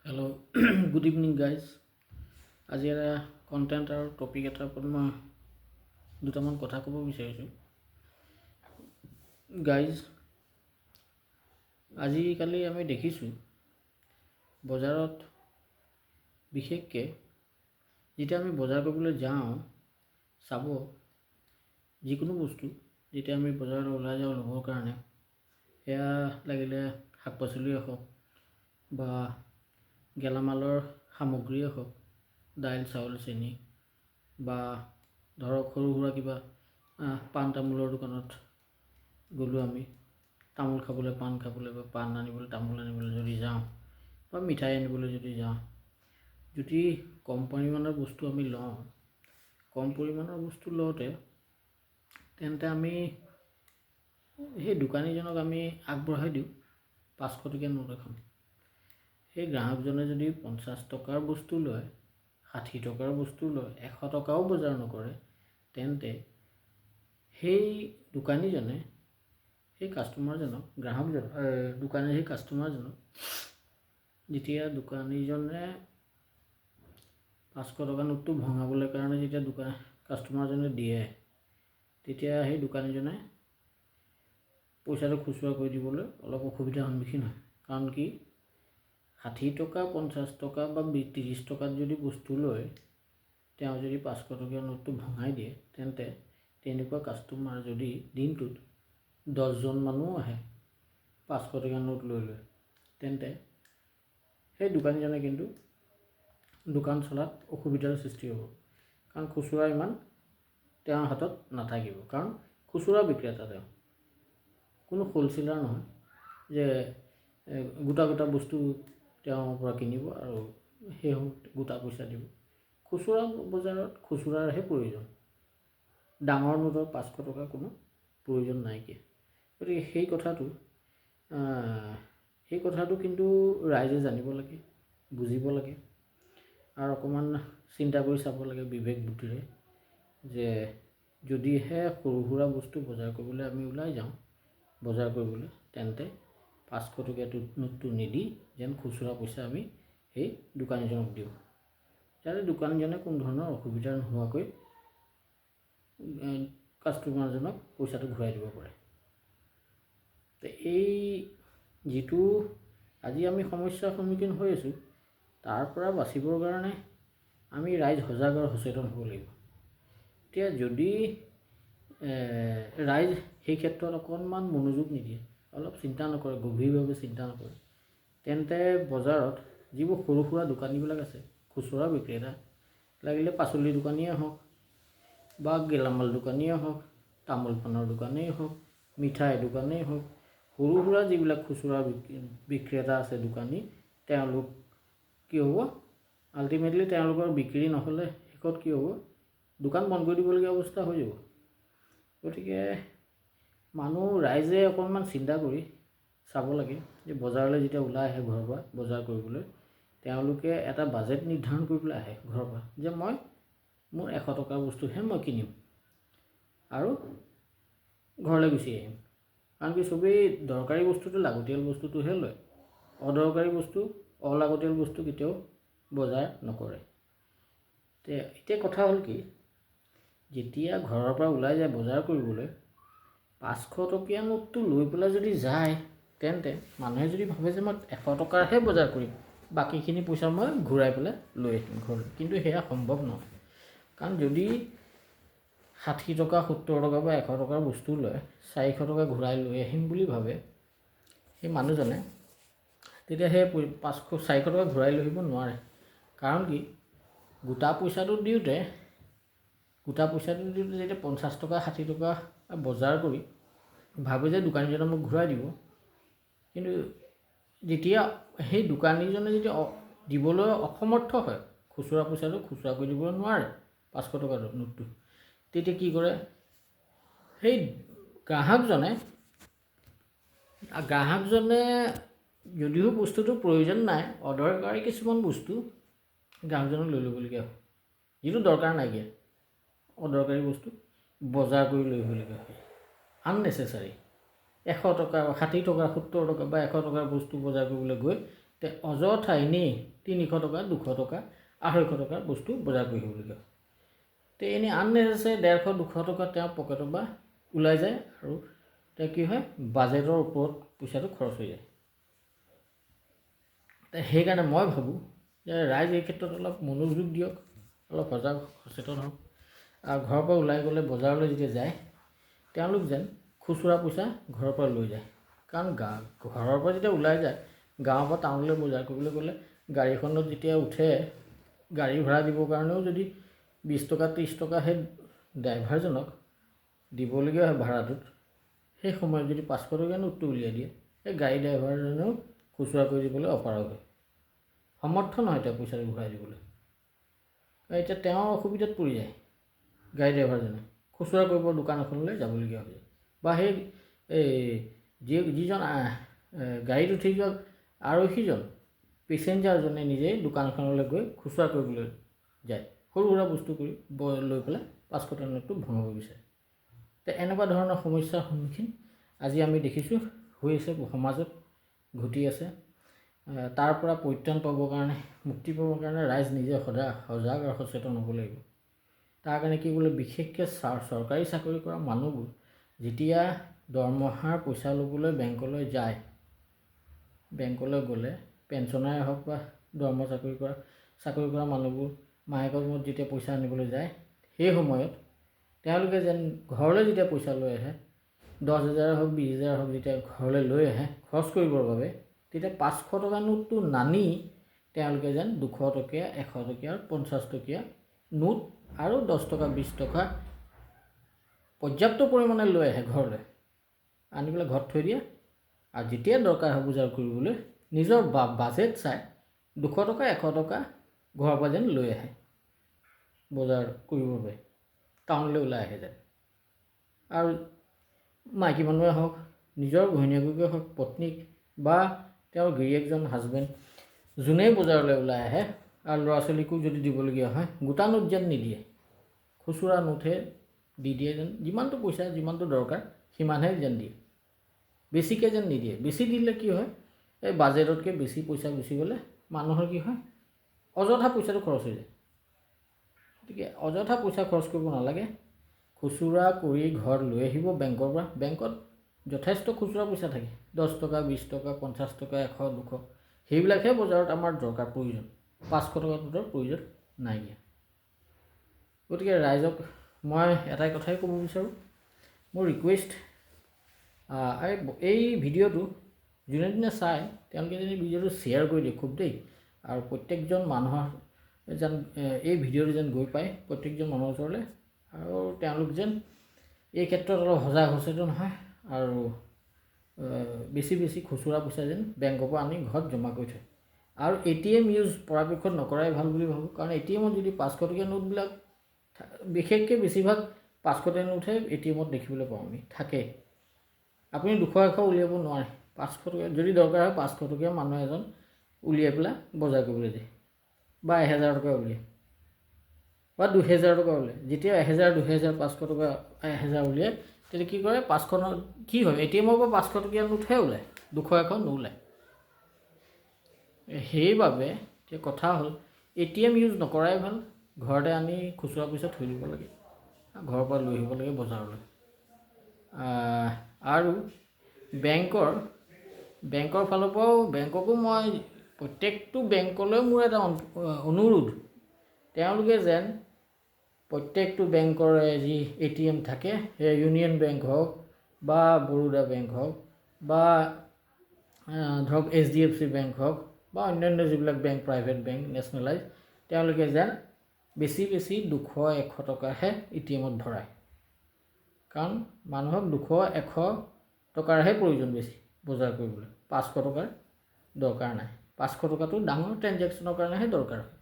Hello' good evening guys. আজি এটা content আৰু টপিক এটাৰ ওপৰত মই দুটামান কথা ক'ব বিচাৰিছোঁ। গাইজ, আজিকালি আমি দেখিছোঁ বজাৰত বিশেষকৈ যেতিয়া আমি বজাৰ কৰিবলৈ যাওঁ, চাব যিকোনো বস্তু যেতিয়া আমি বজাৰত ওলাই যাওঁ ল'বৰ কাৰণে, সেয়া লাগিলে শাক পাচলিয়ে হওক বা গেলামালৰ সামগ্ৰীয়ে হওক, দাইল চাউল চেনি বা ধৰক সৰু সুৰা কিবা পাণ তামোলৰ দোকানত গ'লোঁ, আমি তামোল খাবলৈ পাণ খাবলৈ বা পাণ আনিবলৈ তামোল আনিবলৈ যদি যাওঁ বা মিঠাই আনিবলৈ যদি যাওঁ, যদি কম পৰিমাণৰ বস্তু আমি লওঁ, কম পৰিমাণৰ বস্তু লওঁতে তেন্তে আমি সেই দোকানীজনক আমি আগবঢ়াই দিওঁ 500 টকীয়া নোট এখন। সেই গ্ৰাহকজনে যদি 50 টকাৰ বস্তু লয়, 60 টকাৰ বস্তু লয়, 100 টকাও বজাৰ নকৰে, তেন্তে সেই দোকানীজনে সেই কাষ্টমাৰজনক দোকানীৰ সেই কাষ্টমাৰজনক যেতিয়া দোকানীজনে 500 টকা নোটটো ভঙাবলৈ কাৰণে যেতিয়া কাষ্টমাৰজনে দিয়ে, তেতিয়া সেই দোকানীজনে পইচাটো খুচুৰা কৰি দিবলৈ অলপ অসুবিধাৰ সন্মুখীন হয়। কাৰণ কি, 60 টকা 50 টকা বা 30 টকাত যদি বস্তু লয়, তেওঁ যদি 500 টকীয়া নোটটো ভঙাই দিয়ে, তেন্তে তেনেকুৱা কাষ্টমাৰ যদি দিনটোত 10জন মানুহ আহে 500 টকীয়া নোট লৈ লৈ, তেন্তে সেই দোকানীজনে কিন্তু দোকান চলাত অসুবিধাৰ সৃষ্টি হ'ব। কাৰণ খুচুৰা ইমান তেওঁৰ হাতত নাথাকিব, কাৰণ খুচুৰা বিক্ৰেতা তেওঁ, কোনো হ'লচেলাৰ নহয় যে গোটা গোটা বস্তু তেওঁৰ পৰা কিনিব আৰু সেই গোটা পইচা দিব। খুচুৰা বজাৰত খুচুৰাৰহে প্ৰয়োজন, ডাঙৰ নোটৰ 500 টকা কোনো প্ৰয়োজন নাইকিয়া। গতিকে সেই কথাটো কিন্তু ৰাইজে জানিব লাগে, বুজিব লাগে আৰু অকণমান চিন্তা কৰি চাব লাগে বিবেক বুদ্ধিৰে, যে যদিহে সৰু সুৰা বস্তু বজাৰ কৰিবলৈ আমি ওলাই যাওঁ বজাৰ কৰিবলৈ, তেন্তে 500 টকীয়া নোটটো নিদি যেন খুচুৰা পইচা আমি সেই দোকানীজনক দিওঁ, যাতে দোকানীজনে কোনো ধৰণৰ অসুবিধা নোহোৱাকৈ কাষ্টমাৰজনক পইচাটো ঘূৰাই দিব পাৰে। তো এই যিটো আজি আমি সমস্যাৰ সন্মুখীন হৈ আছোঁ, তাৰ পৰা বাচিবৰ কাৰণে আমি ৰাইজ সজাগ আৰু সচেতন হ'ব লাগিব। এতিয়া যদি ৰাইজ সেই ক্ষেত্ৰত অকণমান মনোযোগ নিদিয়ে, অলপ চিন্তা নকৰে, গভীৰভাৱে চিন্তা নকৰে, তেন্তে বজাৰত যিবোৰ সৰু সুৰা দোকানীবিলাক আছে, খুচুৰা বিক্ৰেতা, লাগিলে পাচলি দোকানীয়ে হওক বা গেলামাল দোকানীয়ে হওক, তামোল পাণৰ দোকানেই হওক, মিঠাই দোকানেই হওক, সৰু সুৰা যিবিলাক খুচুৰা বিক্ৰেতা আছে দোকানী, তেওঁলোক কি হ'ব, আল্টিমেটলি তেওঁলোকৰ বিক্ৰী নহ'লে শেষত কি হ'ব, দোকান বন্ধ কৰি দিবলগীয়া অৱস্থা হৈ যাব। গতিকে ৰাইজে অকণমান চিন্তা কৰি চাব লাগে যে বজাৰলৈ যেতিয়া ওলাই আহে ঘৰৰ পৰা বজাৰ কৰিবলৈ, তেওঁলোকে এটা বাজেট নিৰ্ধাৰণ কৰি পেলাই আহে ঘৰৰ পৰা, যে মোৰ 100 টকাৰ বস্তুহে মই কিনিম আৰু ঘৰলৈ গুচি আহিম। কাৰণ কি, চবেই দৰকাৰী বস্তুটো লাগতিয়াল বস্তুটোহে লয়, অদৰকাৰী বস্তু অলাগতিয়াল বস্তু কেতিয়াও বজাৰ নকৰে। এতিয়া কথা হ'ল কি, যেতিয়া ঘৰৰ পৰা ওলাই যায় বজাৰ কৰিবলৈ, 500 টকীয়া নোটটো লৈ পেলাই যদি যায়, তেন্তে মানুহে যদি ভাবে যে মই 100 টকাৰহে বজাৰ কৰিম, বাকীখিনি পইচা মই ঘূৰাই পেলাই লৈ আহিম ঘৰলৈ, কিন্তু সেয়া সম্ভৱ নহয়। কাৰণ যদি 60 টকা 70 টকা বা 100 টকাৰ বস্তু লয়, 400 টকা ঘূৰাই লৈ আহিম বুলি ভাবে সেই মানুহজনে, তেতিয়া সেই 400 টকা ঘূৰাই লৈ আহিব নোৱাৰে। কাৰণ কি, গোটা পইচাটো দিওঁতে যেতিয়া 50 টকা 60 টকা বজাৰ কৰি ভাবে যে দোকানীজনে মোক ঘূৰাই দিব, কিন্তু যেতিয়া সেই দোকানীজনে যদি দিবলৈ অসমৰ্থ হয়, খুচুৰা পইচাটো খুচুৰা কৰি দিবলৈ নোৱাৰে 500 টকাৰ নোটটো, তেতিয়া কি কৰে, সেই গ্ৰাহকজনে যদিও বস্তুটো প্ৰয়োজন নাই, অদৰকাৰী কিছুমান বস্তু গ্ৰাহকজনক লৈ ল'বলগীয়া হয়, যিটো দৰকাৰ নাইকিয়া অদৰকাৰী বস্তু বজাৰ কৰি লৈ আহিবলগীয়া হয়, আননেচেচাৰী। 100 টকা 60 টকা 70 টকা বা 100 টকাৰ বস্তু বজাৰ কৰিবলৈ গৈ অযথা এনেই 300 টকা 200 টকা 250 টকাৰ বস্তু বজাৰ কৰি আহিবলগীয়া হয়। এনেই আননেচেচাৰী 150 200 টকা তেওঁৰ পকেটৰ পৰা ওলাই যায় আৰু তেওঁ কি হয় বাজেটৰ ওপৰত পইচাটো খৰচ হৈ যায়। সেইকাৰণে মই ভাবোঁ যে ৰাইজ এই ক্ষেত্ৰত অলপ মনোযোগ দিয়ক, অলপ সজাগ সচেতন হওক। আৰু ঘৰৰ পৰা ওলাই গ'লে বজাৰলৈ যেতিয়া যায় তেওঁলোক যেন খুচুৰা পইচা ঘৰৰ পৰা লৈ যায়। কাৰণ ঘৰৰ পৰা যেতিয়া ওলাই যায়, গাঁৱৰ পৰা টাউনলৈ বজাৰ কৰিবলৈ গ'লে গাড়ীখনত যেতিয়া উঠে, গাড়ী ভাড়া দিবৰ কাৰণেও যদি 20 টকা 30 টকা সেই ড্ৰাইভাৰজনক দিবলগীয়া হয় ভাড়াটোত, সেই সময়ত যদি 500 টকীয়া নোটটো উলিয়াই দিয়ে, সেই গাড়ী ড্ৰাইভাৰজনেও খুচুৰা কৰি দিবলৈ অপাৰগ হয়, সমৰ্থ নহয় তেওঁ পইচাটো ঘূৰাই দিবলৈ। এতিয়া তেওঁৰ অসুবিধাত পৰি যায় গাড়ী ড্ৰাইভাৰজনে, খুচুৰা কৰিব দোকান এখনলৈ যাবলগীয়া হৈ যায়। বা সেই যিজন গাড়ীত উঠি যোৱা আৰক্ষীজন পেচেঞ্জাৰজনে নিজেই দোকান এখনলৈ গৈ খুচুৰা কৰিবলৈ যায়, সৰু সুৰা বস্তু কৰি লৈ পেলাই 500 টকাৰ নোটটো ভঙাব বিচাৰে। এনেকুৱা ধৰণৰ সমস্যাৰ সন্মুখীন আজি আমি দেখিছোঁ হৈ আছে, সমাজত ঘটি আছে। তাৰ পৰা পৰিত্ৰাণ পাবৰ কাৰণে, মুক্তি পাবৰ কাৰণে ৰাইজ নিজে সজাগ আৰু সচেতন হ'ব লাগিব। তাৰ কাৰণে কি বোলে, বিশেষকৈ চৰকাৰী চাকৰি কৰা মানুহবোৰ যেতিয়া দৰমহাৰ পইচা ল'বলৈ বেংকলৈ যায়, বেংকলৈ গ'লে পেঞ্চনাৰে হওক বা দৰমহা চাকৰি কৰা মানুহবোৰ মাহেকৰ মূৰত যেতিয়া পইচা আনিবলৈ যায়, সেই সময়ত তেওঁলোকে যেন ঘৰলৈ যেতিয়া পইচা লৈ আহে, 10,000 হওক 20,000 হওক, যেতিয়া ঘৰলৈ লৈ আহে খৰচ কৰিবৰ বাবে, তেতিয়া 500 টকা নোটটো নানি তেওঁলোকে যেন 200 টকীয়া 100 টকীয়া 50 টকীয়া নোট আৰু 10 টকা 20 টকা পৰ্যাপ্ত পৰিমাণে লৈ আহে ঘৰলৈ, আনি পেলাই ঘৰত থৈ দিয়ে। আৰু যেতিয়া দৰকাৰ হয় বজাৰ কৰিবলৈ, নিজৰ বাজেট চাই 200 টকা 100 টকা ঘৰৰ পৰা যেন লৈ আহে বজাৰ কৰিবৰ বাবে, টাউনলৈ ওলাই আহে যেন। আৰু মাইকী মানুহে হওক, নিজৰ ঘৈণীয়েককে হওক, পত্নীক বা তেওঁৰ গিৰিয়েকজন হাজবেণ্ড যোনেই বজাৰলৈ ওলাই আহে আৰু ল'ৰা ছোৱালীকো যদি দিবলগীয়া হয়, গোটা নোট যেন নিদিয়ে, খুচুৰা নোটহে দি দিয়ে যেন। যিমানটো পইচা যিমানটো দৰকাৰ সিমানহে যেন দিয়ে, বেছিকৈ যেন নিদিয়ে। বেছি দিলে কি হয়, এই বাজেটতকৈ বেছি পইচা গুচি গ'লে মানুহৰ কি হয়, অযথা পইচাটো খৰচ হৈ যায়। গতিকে অযথা পইচা খৰচ কৰিব নালাগে, খুচুৰা কৰি ঘৰত লৈ আহিব বেংকৰ পৰা। বেংকত যথেষ্ট খুচুৰা পইচা থাকে, 10 টকা 20 টকা 50 টকা 100 200, সেইবিলাকহে বজাৰত আমাৰ দৰকাৰ প্ৰয়োজন, 500 টকা নোটৰ প্ৰয়োজন নাইকিয়া। গতিকে ৰাইজক মই এটাই কথাই ক'ব বিচাৰোঁ, মোৰ ৰিকুৱেষ্ট, এই ভিডিঅ'টো যোনে যোনে চাই তেওঁলোকে যদি ভিডিঅ'টো শ্বেয়াৰ কৰি দিয়ে খুব দেই, আৰু প্ৰত্যেকজন মানুহৰ যেন এই ভিডিঅ'টো যেন গৈ পায় প্ৰত্যেকজন মানুহৰ ওচৰলৈ, আৰু তেওঁলোক যেন এই ক্ষেত্ৰত অলপ সজাগ সচেতন হয় আৰু বেছি বেছি খুচুৰা পইচা যেন বেংকৰ পৰা আনি ঘৰত জমা কৰি থয়। আৰু ATM ইউজ পৰাপক্ষত নকৰাই ভাল বুলি ভাবোঁ। কাৰণ ATMত যদি 500 টকীয়া নোটবিলাক বিশেষকৈ বেছিভাগ 500 টকীয়া নোটহে ATMত দেখিবলৈ পাওঁ আমি, থাকে। আপুনি 200 100 উলিয়াব নোৱাৰে। 500 টকীয়া যদি দৰকাৰ হয়, 500 টকীয়া মানুহ এজন উলিয়াই পেলাই বজাৰ কৰিবলৈ যায়, বা 1000 টকা উলিয়াই, বা 2000 টকা উলিয়াই। যেতিয়া 1000 2000 500 টকা 1000 উলিয়াই, তেতিয়া কি কৰে, 500 কি হয়, ATMৰ পৰা 500 টকীয়া নোটহে ওলায়, 200 100 নোলায়। সেইবাবে এতিয়া কথা হ'ল, ATM ইউজ নকৰাই ভাল, ঘৰতে আনি খুচুৰা পইচা থৈ দিব লাগে, ঘৰৰ পৰা লৈ আহিব লাগে বজাৰলৈ। আৰু বেংকৰ ফালৰ পৰাও, বেংককো মই প্ৰত্যেকটো বেংকলৈ মোৰ এটা অনুৰোধ, তেওঁলোকে যেন প্ৰত্যেকটো বেংকৰে যি ATM থাকে, সেই ইউনিয়ন বেংক হওক বা বৰোদা বেংক হওক বা ধৰক HDFC বেংক হওক বা অন্যান্য যিবিলাক বেংক, প্ৰাইভেট বেংক নেশ্যনেলাইজ, তেওঁলোকে যেন বেছি 200 100 টকাহে ATMত ভৰায়। কাৰণ মানুহক 200 100 টকাৰহে প্ৰয়োজন বেছি বজাৰ কৰিবলৈ, 500 টকাৰ দৰকাৰ নাই। 500 টকাটো ডাঙৰ ট্ৰেঞ্জেকশ্যনৰ কাৰণেহে দৰকাৰ হয়।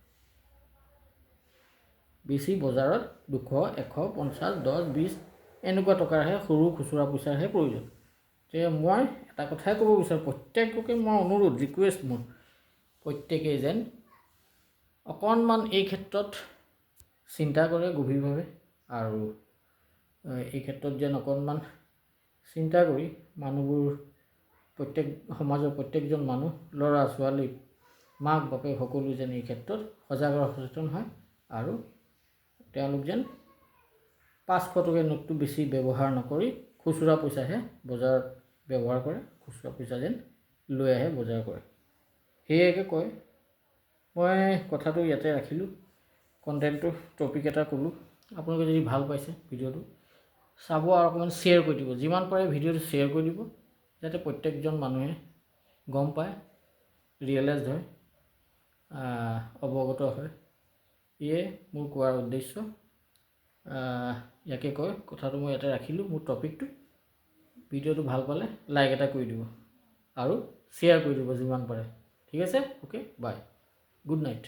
বেছি বজাৰত 200 100 50 10 20 এনেকুৱা টকাৰহে সৰু খুচুৰা পইচাৰহে প্ৰয়োজন। গতিকে মই এটা কথাই ক'ব বিচাৰোঁ, প্ৰত্যেককে মই অনুৰোধ, ৰিকুৱেষ্ট মোৰ, প্ৰত্যেকেই যেন অকণমান এই ক্ষেত্ৰত চিন্তা কৰে গভীৰভাৱে, আৰু এই ক্ষেত্ৰত যেন অকণমান চিন্তা কৰি মানুহবোৰ, সমাজৰ প্ৰত্যেকজন মানুহ, ল'ৰা ছোৱালী মাক বাপেক সকলো যেন এই ক্ষেত্ৰত সজাগ আৰু সচেতন হয় আৰু তেওঁলোক যেন 500 টকীয়া নোটটো বেছি ব্যৱহাৰ নকৰি খুচুৰা পইচাহে বজাৰত ব্যৱহাৰ কৰে, খুচুৰা পইচা যেন লৈ আহে বজাৰ কৰে। সেয়াকে কয়। মই কথাটো ইয়াতে ৰাখিলোঁ, কণ্টেণ্টটো টপিক এটা ক'লোঁ। আপোনালোকে যদি ভাল পাইছে ভিডিঅ'টো চাব আৰু অকণমান শ্বেয়াৰ কৰি দিব, যিমান পাৰে ভিডিঅ'টো শ্বেয়াৰ কৰি দিব, যাতে প্ৰত্যেকজন মানুহে গম পায়, ৰিয়েলাইজ হয়, অৱগত হয়। ইয়ে মোৰ কোৱাৰ উদ্দেশ্য। ইয়াকে কয় কথাটো মই ইয়াতে ৰাখিলোঁ। মোৰ টপিকটো ভিডিঅ'টো ভাল পালে লাইক এটা কৰি দিব আৰু শ্বেয়াৰ কৰি দিব যিমান পাৰে। ঠিক আছে, অ'কে, বাই, গুড নাইট।